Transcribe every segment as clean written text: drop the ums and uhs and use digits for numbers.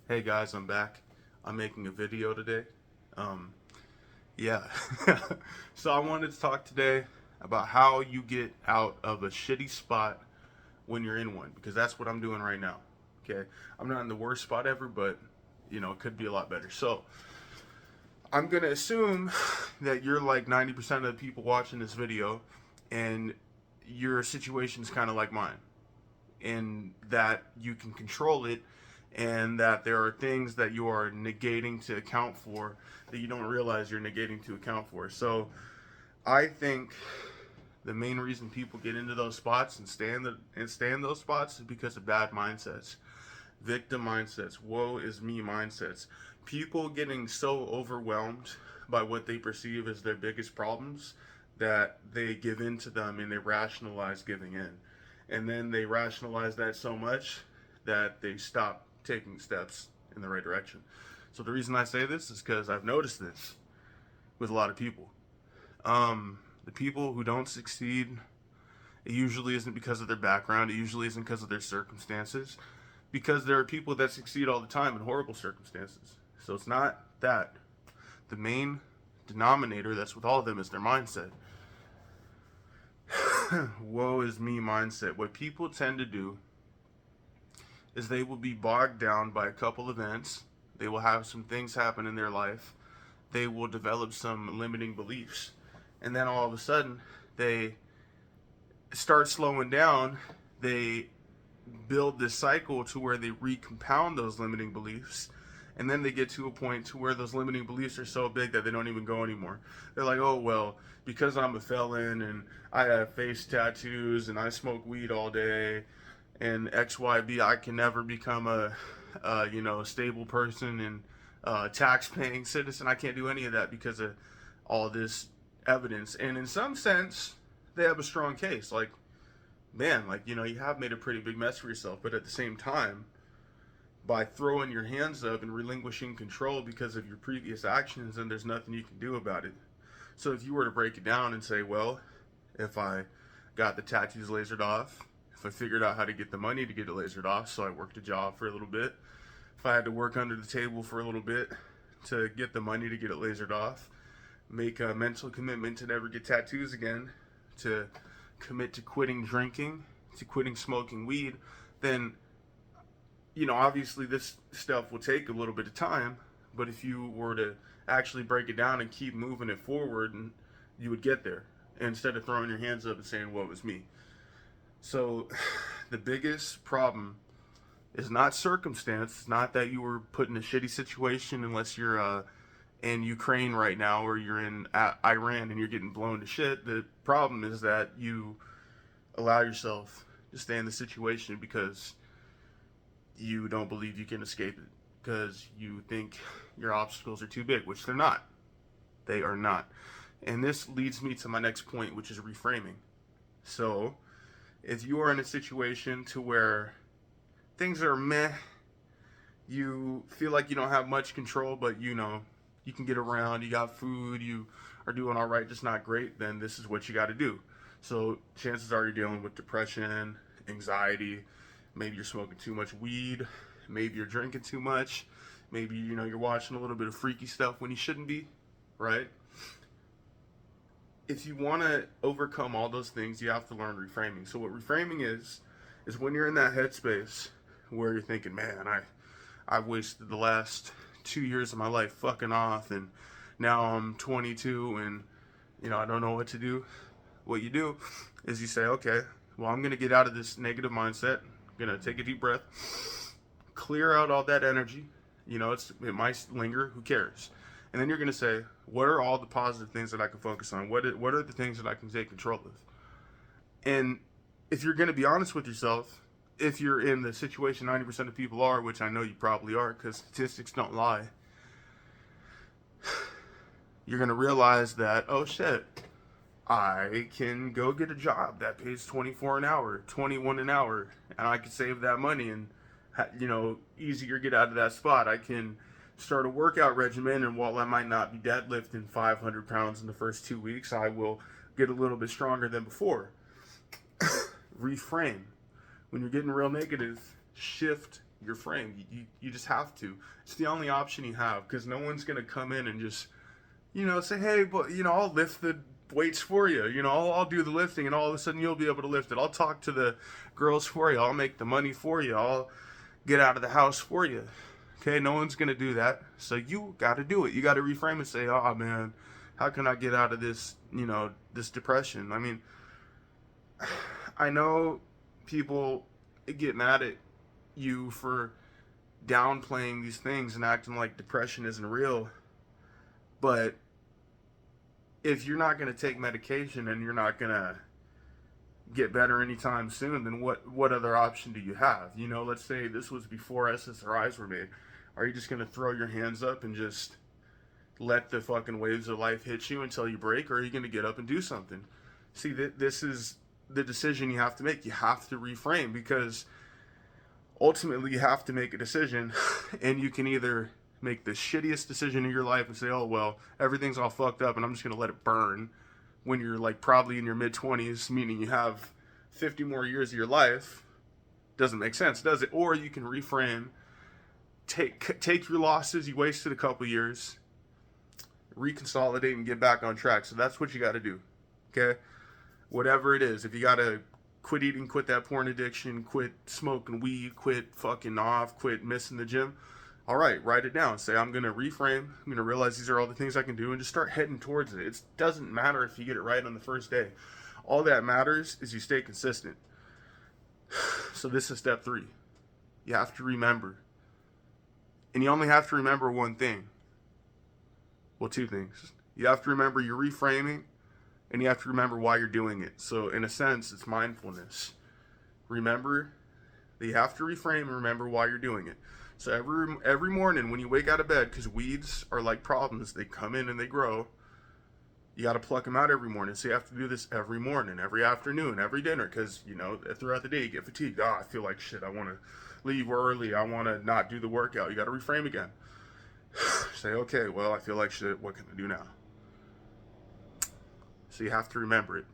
Hey guys, I'm back. I'm making a video today. Um, yeah. So I wanted to talk today about how you get out of a shitty spot when you're in one, because that's what I'm doing right now. Okay. I'm not in the worst spot ever, but it could be a lot better. So I'm gonna assume that you're like 90% of the people watching this video, and your situation's kind of like mine, and that you can control it, and that there are things that you are negating to account for that you don't realize you're negating to account for. So I think the main reason people get into those spots and stay in those spots is because of bad mindsets, victim mindsets, woe is me mindsets. People getting so overwhelmed by what they perceive as their biggest problems that they give in to them and they rationalize giving in. And then they rationalize that so much that they stop taking steps in the right direction. So the reason I say this is because I've noticed this with a lot of people. The people who don't succeed, it usually isn't because of their background. It usually isn't because of their circumstances. Because there are people that succeed all the time in horrible circumstances. So it's not that. The main denominator that's with all of them is their mindset. Woe is me mindset. What people tend to do is they will be bogged down by a couple events. They will have some things happen in their life. They will develop some limiting beliefs. And then all of a sudden, they start slowing down. They build this cycle to where they recompound those limiting beliefs. And then they get to a point to where those limiting beliefs are so big that they don't even go anymore. They're like, oh, well, because I'm a felon and I have face tattoos and I smoke weed all day and XYB, I can never become a stable person and tax-paying citizen. I can't do any of that because of all this evidence. And in some sense, they have a strong case. Like, man, you have made a pretty big mess for yourself. But at the same time, by throwing your hands up and relinquishing control because of your previous actions, then there's nothing you can do about it. So if you were to break it down and say, well, if I got the tattoos lasered off, if I figured out how to get the money to get it lasered off, so I worked a job for a little bit, if I had to work under the table for a little bit to get the money to get it lasered off, make a mental commitment to never get tattoos again, to commit to quitting drinking, to quitting smoking weed, then, obviously this stuff will take a little bit of time, but if you were to actually break it down and keep moving it forward, and you would get there instead of throwing your hands up and saying, "What was me?" So the biggest problem is not circumstance. It's not that you were put in a shitty situation, unless you're in Ukraine right now or you're in Iran and you're getting blown to shit. The problem is that you allow yourself to stay in the situation because you don't believe you can escape it, because you think your obstacles are too big, which they're not. They are not. And this leads me to my next point, which is reframing. So if you are in a situation to where things are meh, you feel like you don't have much control, but you can get around, you got food, you are doing all right, just not great, then this is what you got to do. So chances are you're dealing with depression, anxiety, maybe you're smoking too much weed, maybe you're drinking too much, maybe you're watching a little bit of freaky stuff when you shouldn't be, right? If you want to overcome all those things, you have to learn reframing. So what reframing is when you're in that headspace where you're thinking, man, I wasted the last 2 years of my life fucking off, and now I'm 22 and I don't know what to do. What you do is you say, okay, well, I'm going to get out of this negative mindset. I'm going to take a deep breath, clear out all that energy. It might linger, who cares? And then you're going to say, what are all the positive things that I can focus on? What are the things that I can take control of? And if you're going to be honest with yourself, if you're in the situation 90% of people are, which I know you probably are because statistics don't lie, you're going to realize that, oh shit, I can go get a job that pays 24 an hour, 21 an hour, and I can save that money and, easier get out of that spot. I can start a workout regimen, and while I might not be deadlifting 500 pounds in the first 2 weeks, I will get a little bit stronger than before. Reframe. When you're getting real negative, shift your frame. You just have to. It's the only option you have, because no one's going to come in and just, say, hey, but, I'll lift the weights for you. I'll do the lifting, and all of a sudden you'll be able to lift it. I'll talk to the girls for you. I'll make the money for you. I'll get out of the house for you. Okay, no one's going to do that. So you got to do it. You got to reframe and say, oh, man, how can I get out of this, this depression? I mean, I know people get mad at you for downplaying these things and acting like depression isn't real. But if you're not going to take medication and you're not going to get better anytime soon, then what other option do you have? Let's say this was before SSRIs were made. Are you just going to throw your hands up and just let the fucking waves of life hit you until you break, or are you going to get up and do something? See, this is the decision you have to make. You have to reframe, because ultimately you have to make a decision, and you can either make the shittiest decision in your life and say, oh, well, everything's all fucked up and I'm just going to let it burn, when you're like probably in your mid-20s, meaning you have 50 more years of your life. Doesn't make sense, does it? Or you can reframe, take your losses, you wasted a couple years, reconsolidate and get back on track. So that's what you got to do, okay? Whatever it is, if you got to quit eating, quit that porn addiction, quit smoking weed, quit fucking off, quit missing the gym, all right, write it down. Say, I'm going to reframe. I'm going to realize these are all the things I can do, and just start heading towards it. It doesn't matter if you get it right on the first day. All that matters is you stay consistent. So this is step 3. You have to remember. And you only have to remember one thing. Well, 2 things. You have to remember you're reframing, and you have to remember why you're doing it. So in a sense, it's mindfulness. Remember that you have to reframe and remember why you're doing it. So every morning when you wake out of bed, because weeds are like problems, they come in and they grow. You got to pluck them out every morning. So you have to do this every morning, every afternoon, every dinner, because, throughout the day you get fatigued. I feel like shit. I want to leave early. I want to not do the workout. You got to reframe again. Say, okay, well, I feel like shit. What can I do now? So you have to remember it.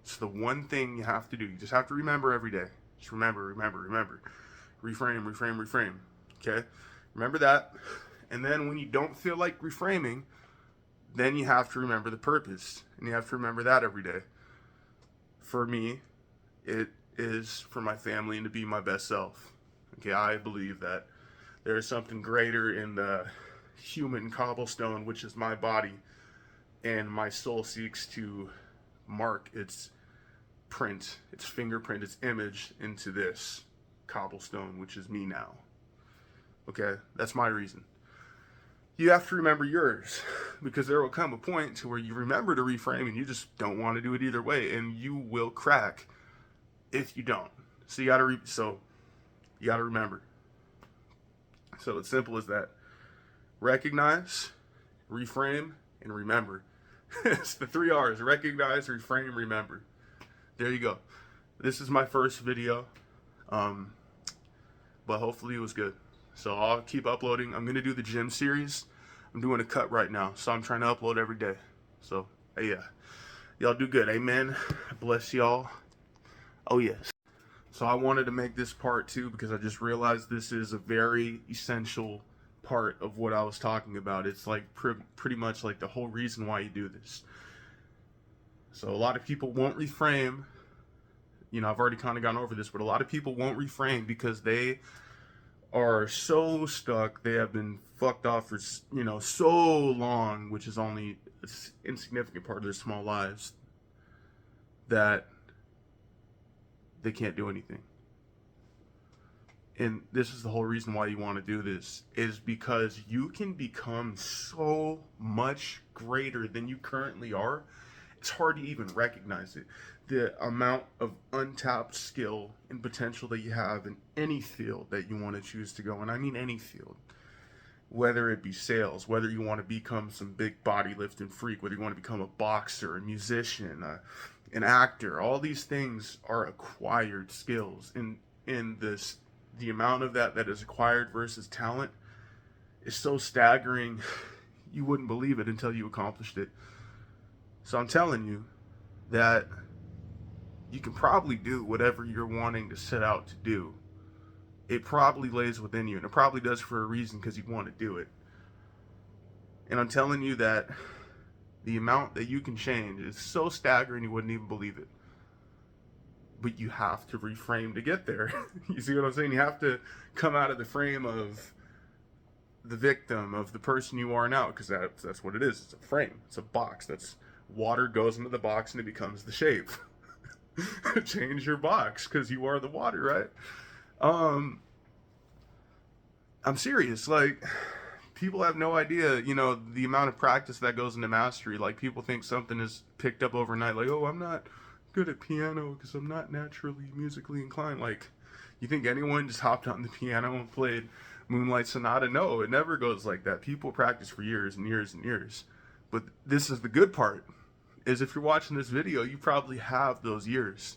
It's the one thing you have to do. You just have to remember every day. Just remember. Reframe. Okay? Remember that. And then when you don't feel like reframing, then you have to remember the purpose. And you have to remember that every day. For me, it is for my family and to be my best self. Okay, I believe that there is something greater in the human cobblestone, which is my body, and my soul seeks to mark its print, its fingerprint, its image into this cobblestone, which is me now. Okay, that's my reason. You have to remember yours, because there will come a point to where you remember to reframe and you just don't want to do it either way, and you will crack if you don't. So you got to remember. So it's simple as that. Recognize, reframe, and remember. It's the 3 R's. Recognize, reframe, remember. There you go. This is my first video, but hopefully it was good. So I'll keep uploading. I'm going to do the gym series. I'm doing a cut right now, so I'm trying to upload every day. So, yeah. Y'all do good. Amen. Bless y'all. Oh, yes. So I wanted to make this part 2 because I just realized this is a very essential part of what I was talking about. It's like pretty much like the whole reason why you do this. So a lot of people won't reframe. I've already kind of gone over this, but a lot of people won't reframe because they are so stuck. They have been fucked off for, so long, which is only an insignificant part of their small lives, that they can't do anything. And this is the whole reason why you want to do this, is because you can become so much greater than you currently are. It's hard to even recognize it. The amount of untapped skill and potential that you have in any field that you want to choose to go in. I mean any field. Whether it be sales, whether you want to become some big body lifting freak, whether you want to become a boxer, a musician, an actor, all these things are acquired skills. And the amount of that is acquired versus talent is so staggering, you wouldn't believe it until you accomplished it. So I'm telling you that you can probably do whatever you're wanting to set out to do. it probably lays within you, and it probably does for a reason, because you want to do it. And I'm telling you that the amount that you can change is so staggering you wouldn't even believe it. But you have to reframe to get there. You see what I'm saying? You have to come out of the frame of the victim, of the person you are now, because that's what it is. It's a frame. It's a box. That's water goes into the box and it becomes the shape. Change your box, because you are the water, right? I'm serious. Like, people have no idea, the amount of practice that goes into mastery. Like, people think something is picked up overnight. Like, oh, I'm not good at piano because I'm not naturally musically inclined. Like, you think anyone just hopped on the piano and played Moonlight Sonata? No, it never goes like that. People practice for years and years and years. But this is the good part, is if you're watching this video, you probably have those years.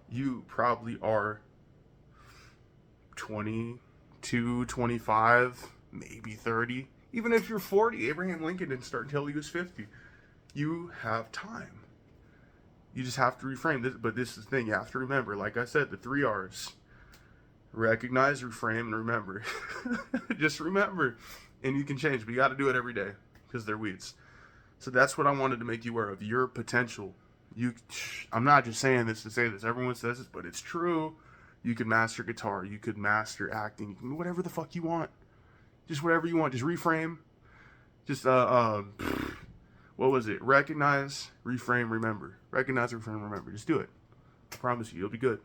You probably are 22, 25, maybe 30. Even if you're 40, Abraham Lincoln didn't start until he was 50. You have time. You just have to reframe this. But this is the thing, you have to remember, like I said, the 3 R's. Recognize, reframe, and remember. Just remember, and you can change, but you got to do it every day, because they're weeds. So that's what I wanted to make you aware of, your potential. I'm not just saying this to say this. Everyone says this, but it's true. You could master guitar. You could master acting. You can, whatever the fuck you want. Just whatever you want. Just reframe. Just, what was it? Recognize, reframe, remember. Recognize, reframe, remember. Just do it. I promise you, you'll be good.